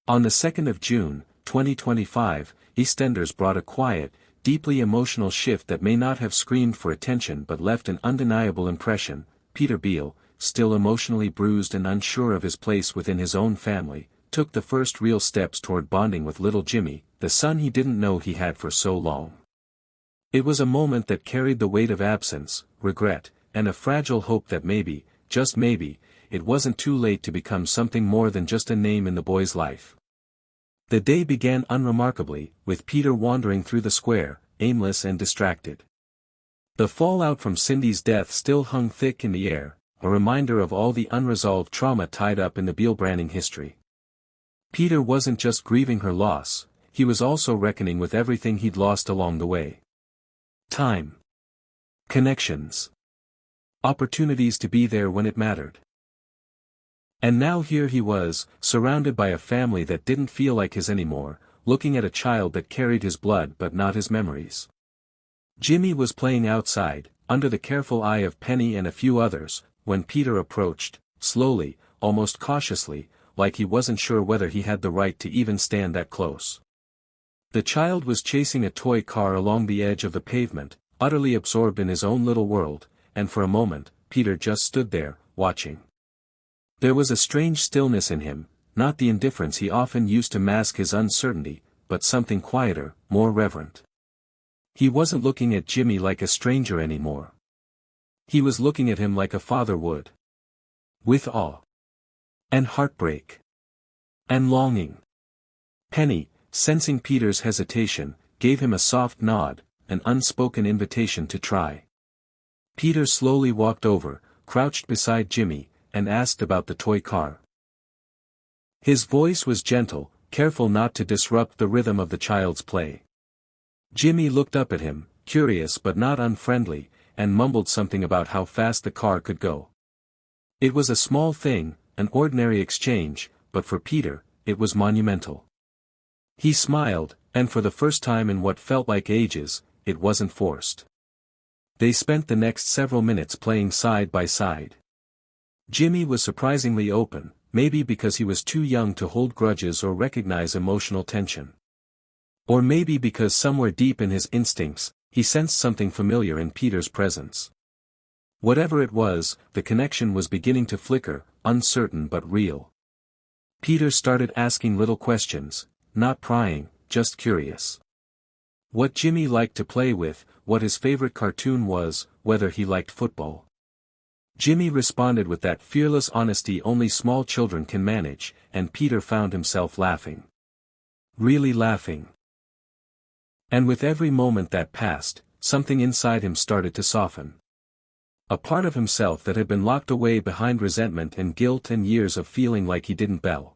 On the 2nd of June, 2025, Eastenders brought a quiet, deeply emotional shift that may not have screamed for attention but left an undeniable impression. Peter Beale, still emotionally bruised and unsure of his place within his own family, took the first real steps toward bonding with little Jimmy, the son he didn't know he had for so long. It was a moment that carried the weight of absence, regret, and a fragile hope that maybe, just maybe, it wasn't too late to become something more than just a name in the boy's life. The day began unremarkably, with Peter wandering through the square, aimless and distracted. The fallout from Cindy's death still hung thick in the air, a reminder of all the unresolved trauma tied up in the Beale Branning history. Peter wasn't just grieving her loss, he was also reckoning with everything he'd lost along the way. Time. Connections. Opportunities to be there when it mattered. And now here he was, surrounded by a family that didn't feel like his anymore, looking at a child that carried his blood but not his memories. Jimmy was playing outside, under the careful eye of Penny and a few others, when Peter approached, slowly, almost cautiously, like he wasn't sure whether he had the right to even stand that close. The child was chasing a toy car along the edge of the pavement, utterly absorbed in his own little world, and for a moment, Peter just stood there, watching. There was a strange stillness in him, not the indifference he often used to mask his uncertainty, but something quieter, more reverent. He wasn't looking at Jimmy like a stranger anymore. He was looking at him like a father would. With awe. And heartbreak. And longing. Penny, sensing Peter's hesitation, gave him a soft nod, an unspoken invitation to try. Peter slowly walked over, crouched beside Jimmy, and asked about the toy car. His voice was gentle, careful not to disrupt the rhythm of the child's play. Jimmy looked up at him, curious but not unfriendly, and mumbled something about how fast the car could go. It was a small thing, an ordinary exchange, but for Peter, it was monumental. He smiled, and for the first time in what felt like ages, it wasn't forced. They spent the next several minutes playing side by side. Jimmy was surprisingly open, maybe because he was too young to hold grudges or recognize emotional tension. Or maybe because somewhere deep in his instincts, he sensed something familiar in Peter's presence. Whatever it was, the connection was beginning to flicker, uncertain but real. Peter started asking little questions, not prying, just curious. What Jimmy liked to play with, what his favorite cartoon was, whether he liked football. Jimmy responded with that fearless honesty only small children can manage, and Peter found himself laughing. Really laughing. And with every moment that passed, something inside him started to soften. A part of himself that had been locked away behind resentment and guilt and years of feeling like he didn't belong.